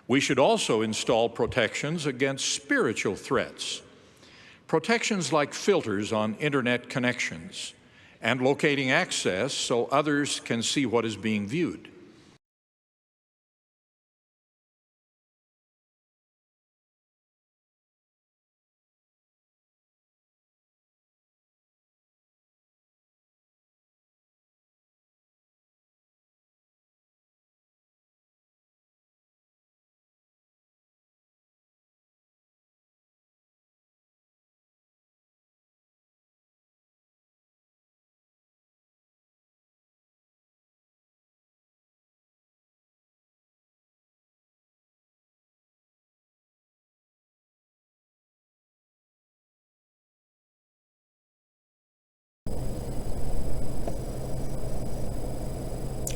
We should also install protections against spiritual threats. Protections like filters on internet connections and locating access so others can see what is being viewed.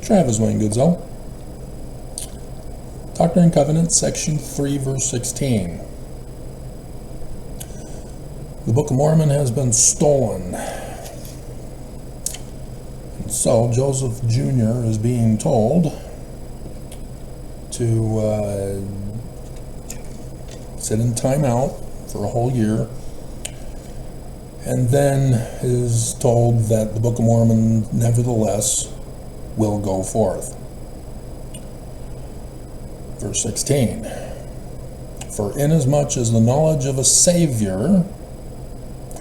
Travis Wayne Goodsell. Doctrine and Covenants, section 3, verse 16. The Book of Mormon has been stolen. And so Joseph Jr. is being told to sit in timeout for a whole year, and then is told that the Book of Mormon nevertheless will go forth. Verse 16. For inasmuch as the knowledge of a Savior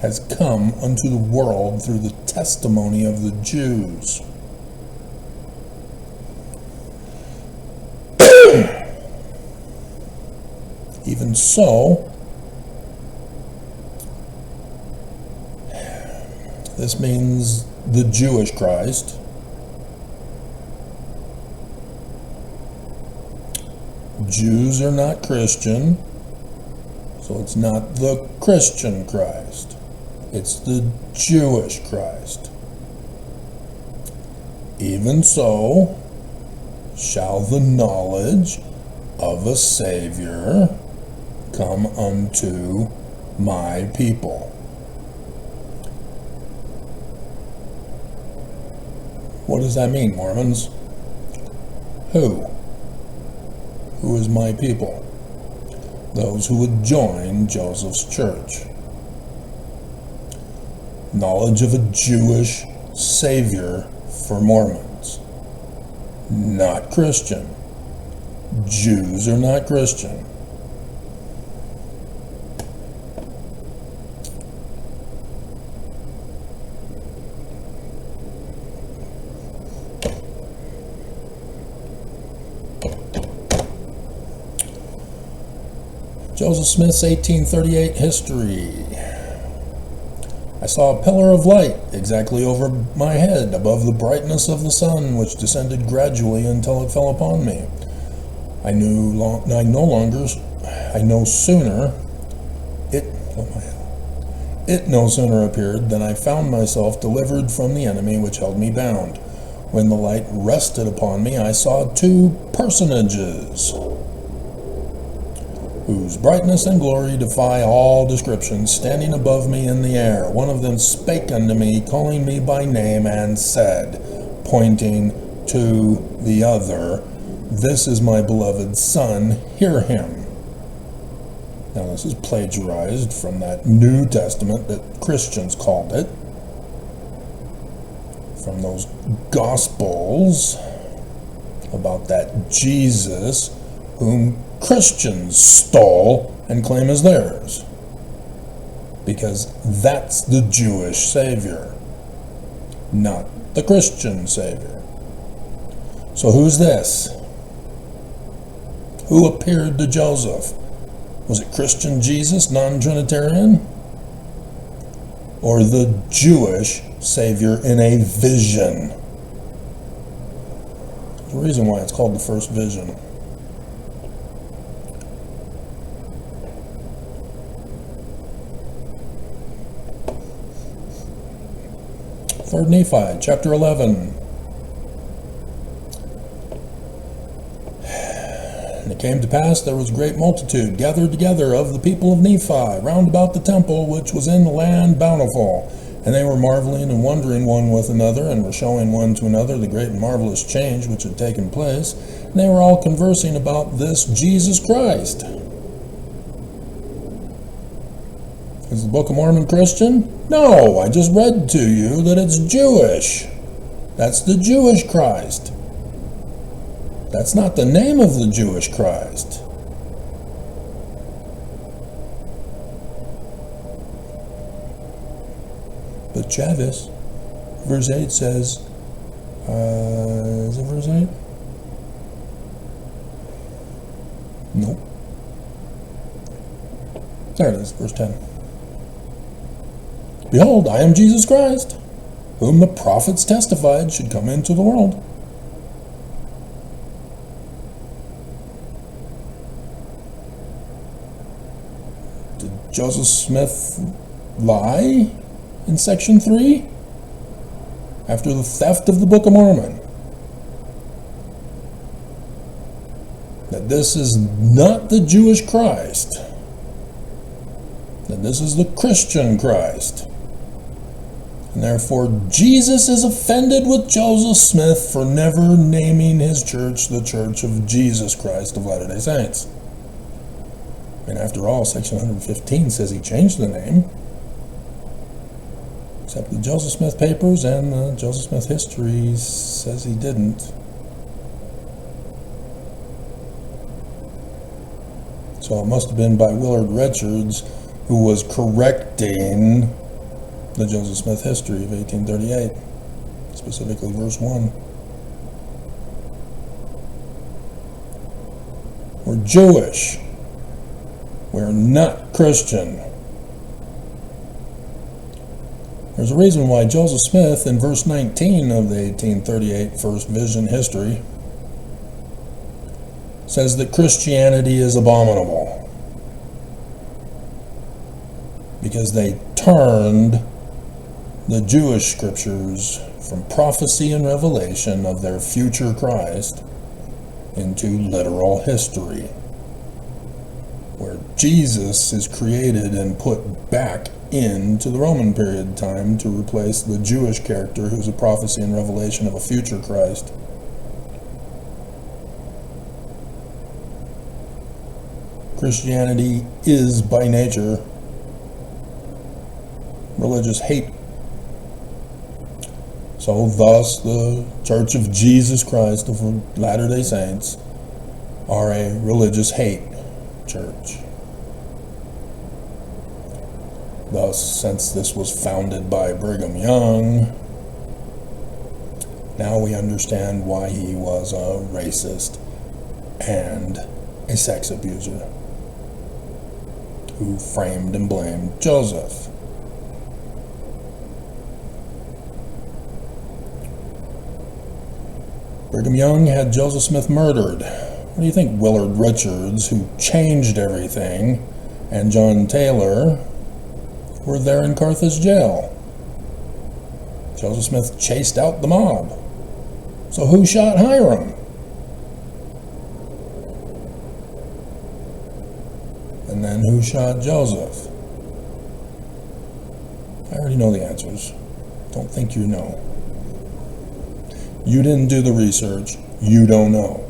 has come unto the world through the testimony of the Jews. Even so, this means the Jewish Christ. Jews are not Christian, so it's not the Christian Christ. It's the Jewish Christ. Even so, shall the knowledge of a Savior come unto my people. What does that mean, Mormons? Who? Who is my people? Those who would join Joseph's church. Knowledge of a Jewish Savior for Mormons. Not Christian. Jews are not Christian. Joseph Smith's 1838 history. I saw a pillar of light exactly over my head, above the brightness of the sun, which descended gradually until it fell upon me. I no sooner appeared than I found myself delivered from the enemy which held me bound. When the light rested upon me, I saw two personages, whose brightness and glory defy all description, standing above me in the air. One of them spake unto me, calling me by name, and said, pointing to the other, This is my beloved Son, hear him. Now this is plagiarized from that New Testament that Christians called it, from those Gospels about that Jesus whom Christians stole and claim as theirs, because that's the Jewish Savior, not the Christian Savior. So who's this? Who appeared to Joseph? Was it Christian Jesus, non-Trinitarian? Or the Jewish Savior in a vision? There's a reason why it's called the first vision. 3 Nephi, chapter 11. And it came to pass, there was a great multitude gathered together of the people of Nephi round about the temple which was in the land bountiful. And they were marveling and wondering one with another, and were showing one to another the great and marvelous change which had taken place. And they were all conversing about this Jesus Christ. Is the Book of Mormon Christian? No, I just read to you that it's Jewish. That's the Jewish Christ. That's not the name of the Jewish Christ. But Chavis, verse 8 says, is it verse 8? Nope. There it is, verse 10. Behold, I am Jesus Christ, whom the prophets testified should come into the world. Did Joseph Smith lie in section 3 after the theft of the Book of Mormon? That this is not the Jewish Christ, that this is the Christian Christ. And therefore Jesus is offended with Joseph Smith for never naming his church the Church of Jesus Christ of Latter-day Saints. And after all, section 115 says he changed the name. Except the Joseph Smith Papers and the Joseph Smith History says he didn't. So it must have been by Willard Richards, who was correcting the Joseph Smith History of 1838, specifically verse 1. We're Jewish. We're not Christian. There's a reason why Joseph Smith, in verse 19 of the 1838 First Vision History, says that Christianity is abominable because they turned the Jewish scriptures from prophecy and revelation of their future Christ into literal history, where Jesus is created and put back into the Roman period time to replace the Jewish character who's a prophecy and revelation of a future Christ. Christianity is by nature religious hate. So thus the Church of Jesus Christ of Latter-day Saints are a religious hate church. Thus, since this was founded by Brigham Young, now we understand why he was a racist and a sex abuser who framed and blamed Joseph. Brigham Young had Joseph Smith murdered. What do you think Willard Richards, who changed everything, and John Taylor were there in Carthage jail? Joseph Smith chased out the mob. So who shot Hiram? And then who shot Joseph? I already know the answers. Don't think you know. You didn't do the research. You don't know.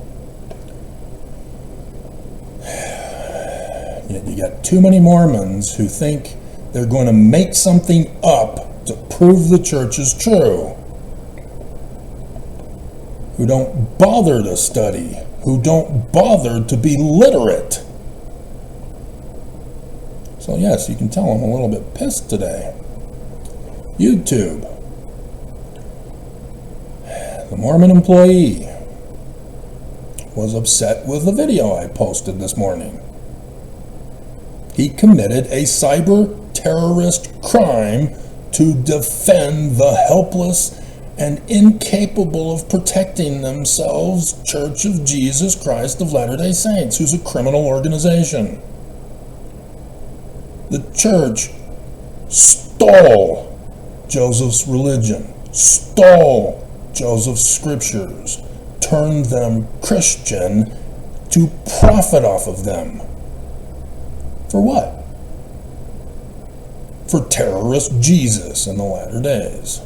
Yet you got too many Mormons who think they're going to make something up to prove the church is true, who don't bother to study, who don't bother to be literate. So yes, you can tell I'm a little bit pissed today. YouTube. The Mormon employee was upset with the video I posted this morning. He committed a cyber terrorist crime to defend the helpless and incapable of protecting themselves Church of Jesus Christ of Latter-day Saints, who's a criminal organization. The church stole Joseph's religion, stole Joseph's scriptures, turned them Christian to profit off of them. For what? for terrorist Jesus in the latter days.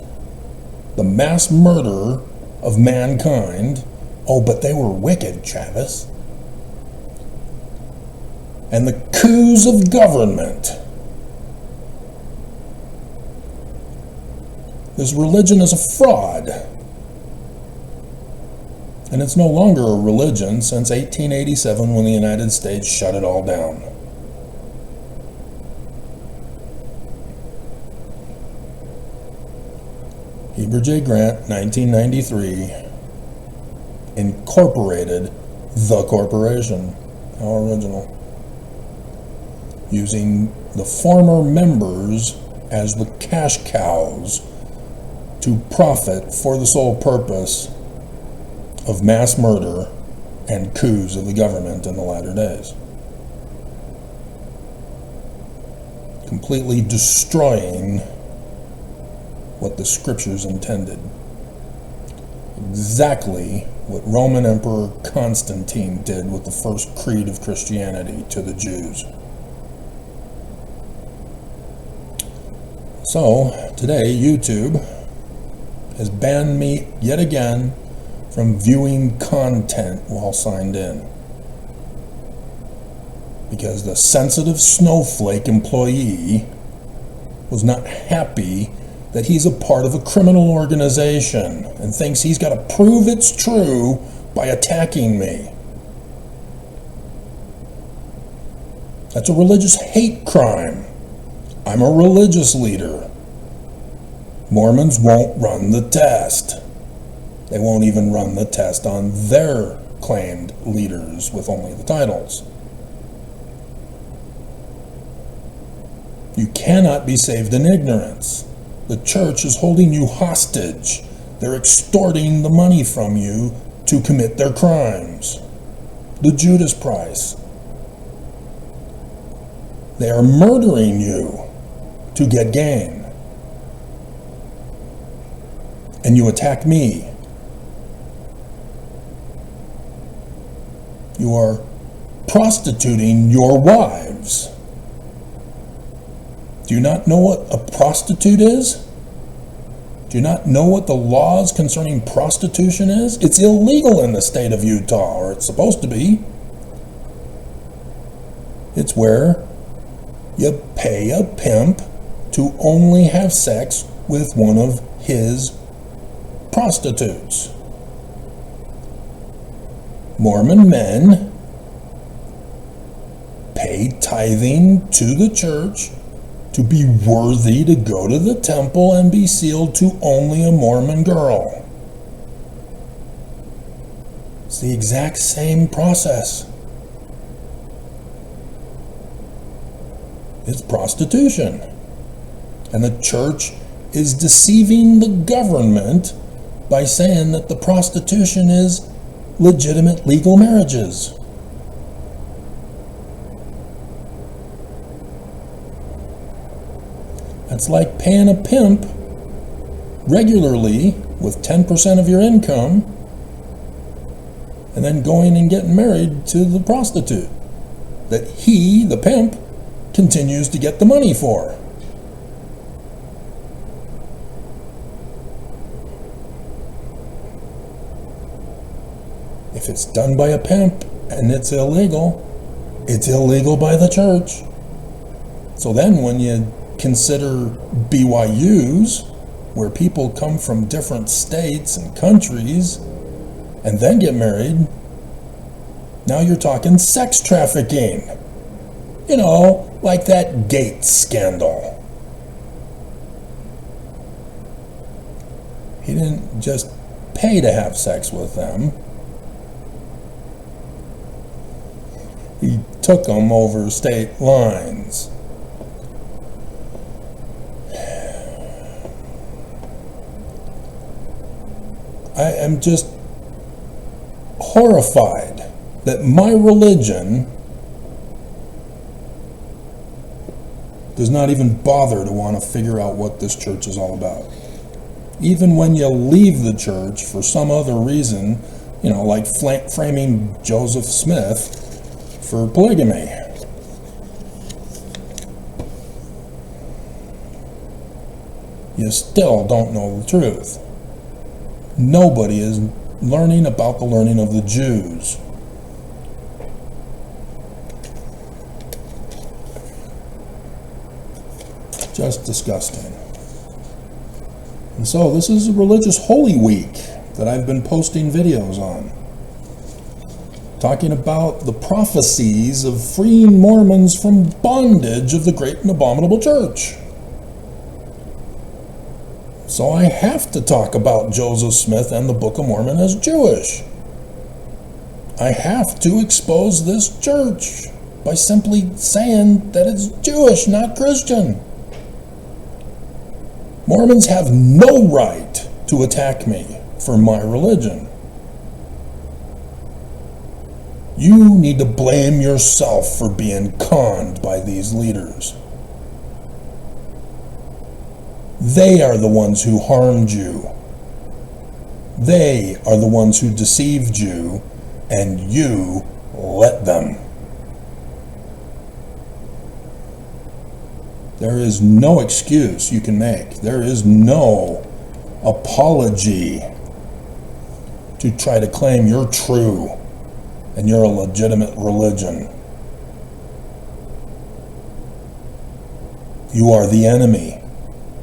The mass murder of mankind. Oh, but they were wicked, Travis. And the coups of government. This religion is a fraud. And it's no longer a religion since 1887 when the United States shut it all down. Heber J. Grant, 1993, incorporated the corporation. How original. Using the former members as the cash cows to profit for the sole purpose of mass murder and coups of the government in the latter days. Completely destroying what the scriptures intended. Exactly what Roman Emperor Constantine did with the first creed of Christianity to the Jews. So, today YouTube has banned me yet again from viewing content while signed in, because the sensitive snowflake employee was not happy that he's a part of a criminal organization and thinks he's got to prove it's true by attacking me. That's a religious hate crime. I'm a religious leader. Mormons won't run the test. They won't even run the test on their claimed leaders with only the titles. You cannot be saved in ignorance. The church is holding you hostage. They're extorting the money from you to commit their crimes. The Judas price. They are murdering you to get gain. And you attack me. You are prostituting your wives. Do you not know what a prostitute is? Do you not know what the laws concerning prostitution is? It's illegal in the state of Utah, or it's supposed to be. It's where you pay a pimp to only have sex with one of his prostitutes. Mormon men pay tithing to the church to be worthy to go to the temple and be sealed to only a Mormon girl. It's the exact same process. It's prostitution. And the church is deceiving the government by saying that the prostitution is legitimate legal marriages. It's like paying a pimp regularly with 10% of your income and then going and getting married to the prostitute that he, the pimp, continues to get the money for. If it's done by a pimp and it's illegal by the church. So then when you consider BYUs, where people come from different states and countries and then get married, now you're talking sex trafficking. You know, like that Gates scandal. He didn't just pay to have sex with them. He took them over state lines. I am just horrified that my religion does not even bother to want to figure out what this church is all about. Even when you leave the church for some other reason, you know, like framing Joseph Smith for polygamy. you still don't know the truth. Nobody is learning about the learning of the Jews. Just disgusting. And so this is a religious Holy Week that I've been posting videos on, talking about the prophecies of freeing Mormons from bondage of the great and abominable church. So I have to talk about Joseph Smith and the Book of Mormon as Jewish. I have to expose this church by simply saying that it's Jewish, not Christian. Mormons have no right to attack me for my religion. You need to blame yourself for being conned by these leaders. They are the ones who harmed you. They are the ones who deceived you, and you let them. There is no excuse you can make. There is no apology to try to claim you're true and you're a legitimate religion. You are the enemy.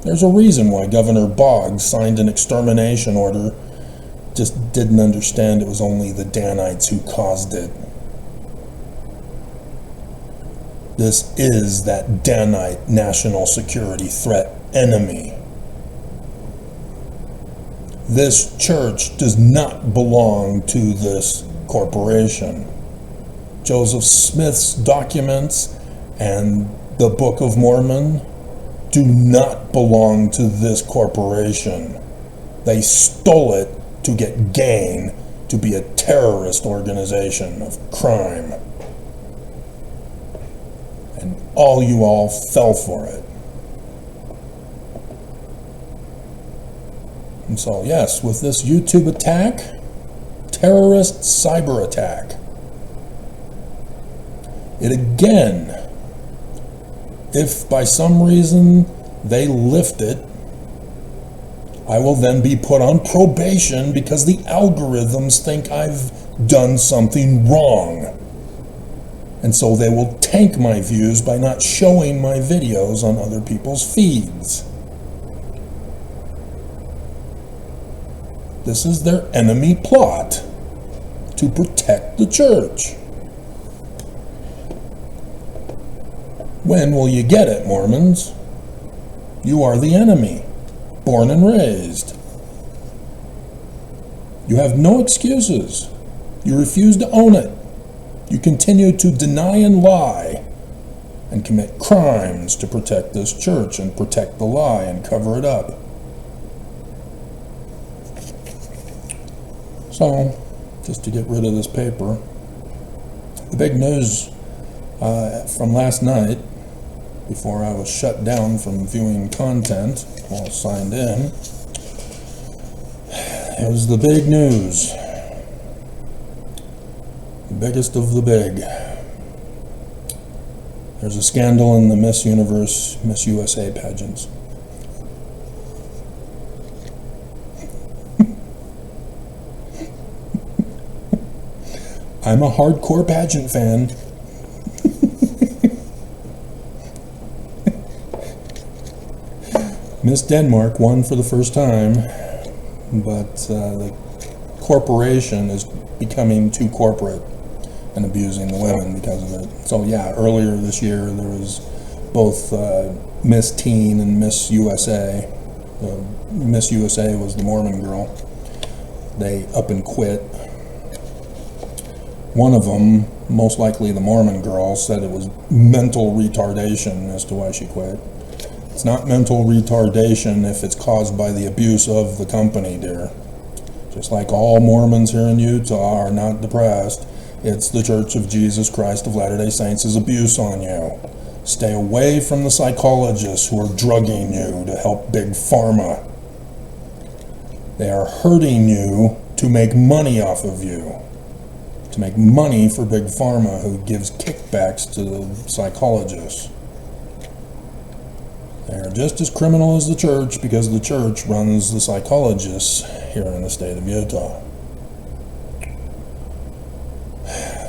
There's a reason why Governor Boggs signed an extermination order. Just didn't understand it was only the Danites who caused it. This is that Danite national security threat enemy. This church does not belong to this corporation. Joseph Smith's documents and the Book of Mormon do not belong to this corporation. They stole it to get gain, to be a terrorist organization of crime. And all you all fell for it. And so, yes, with this YouTube attack, terrorist cyber attack, it again, if by some reason they lift it, I will then be put on probation because the algorithms think I've done something wrong. And so they will tank my views by not showing my videos on other people's feeds. This is their enemy plot to protect the church. When will you get it, Mormons? You are the enemy, born and raised. You have no excuses. You refuse to own it. You continue to deny and lie and commit crimes to protect this church and protect the lie and cover it up. So, just to get rid of this paper, the big news from last night, before I was shut down from viewing content while signed in, it was the big news. The biggest of the big. There's a scandal in the Miss Universe, Miss USA pageants. I'm a hardcore pageant fan. Miss Denmark won for the first time, but the corporation is becoming too corporate and abusing the women because of it. So yeah, earlier this year there was both Miss Teen and Miss USA. Miss USA was the Mormon girl. They up and quit. One of them, most likely the Mormon girl, said it was mental retardation as to why she quit. It's not mental retardation if it's caused by the abuse of the company, dear. Just like all Mormons here in Utah are not depressed, it's the Church of Jesus Christ of Latter-day Saints' abuse on you. Stay away from the psychologists who are drugging you to help Big Pharma. They are hurting you to make money off of you. To make money for Big Pharma, who gives kickbacks to the psychologists. They're just as criminal as the church because the church runs the psychologists here in the state of Utah.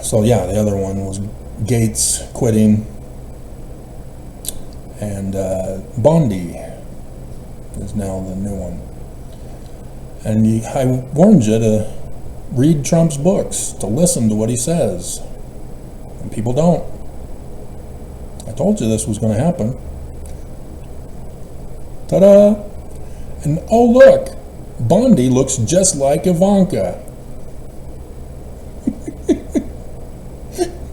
So yeah, the other one was Gates quitting, and Bondi is now the new one. And I warned you to read Trump's books, to listen to what he says. And people don't. I told you this was going to happen. Ta-da! And oh look, Bondi looks just like Ivanka.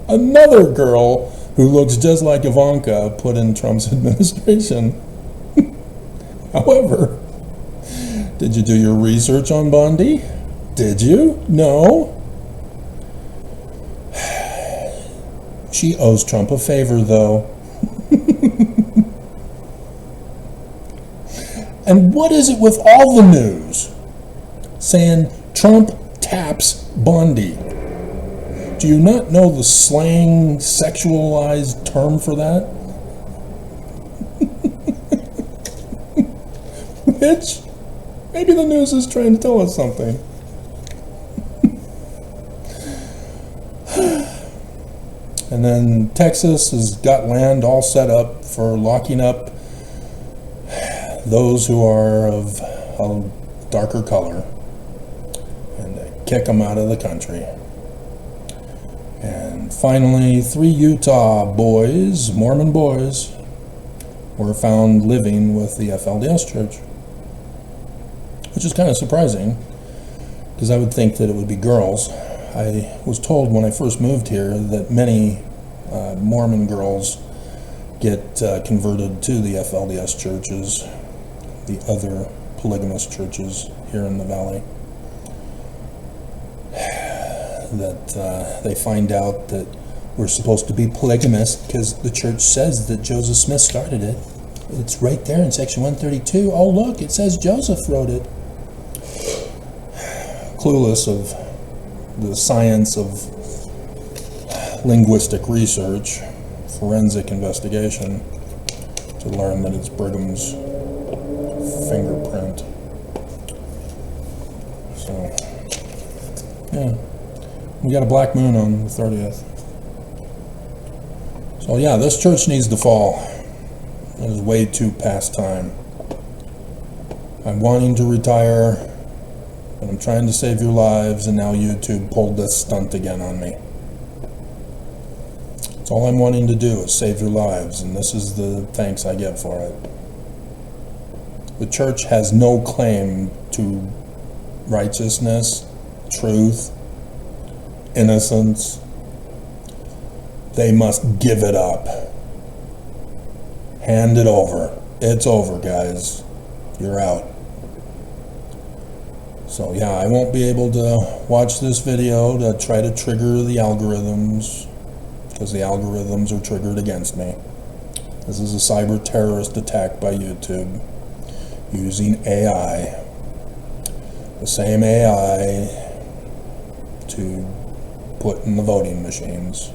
Another girl who looks just like Ivanka put in Trump's administration. However, did you do your research on Bondi? Did you? No? She owes Trump a favor, though. And what is it with all the news saying Trump taps Bondi? Do you not know the slang, sexualized term for that? Which, maybe the news is trying to tell us something. And then Texas has got land all set up for locking up those who are of a darker color and kick them out of the country. And finally, 3 Utah boys, Mormon boys, were found living with the FLDS church, which is kind of surprising because I would think that it would be girls. I was told when I first moved here that many Mormon girls get converted to the FLDS churches, the other polygamous churches here in the valley, that they find out that we're supposed to be polygamous because the church says that Joseph Smith started it. It's right there in section 132. Oh look, it says Joseph wrote it. Clueless of the science of linguistic research, forensic investigation, to learn that it's Brigham's fingerprint. So, yeah, we got a black moon on the 30th. So yeah, this church needs to fall. It is way too past time. I'm wanting to retire, but I'm trying to save your lives, and now YouTube pulled this stunt again on me. That's all I'm wanting to do is save your lives, and this is the thanks I get for it. The church has no claim to righteousness, truth, innocence. They must give it up. Hand it over. It's over, guys. You're out. So yeah, I won't be able to watch this video to try to trigger the algorithms, because the algorithms are triggered against me. This is a cyber terrorist attack by YouTube using AI. The same AI to put in the voting machines.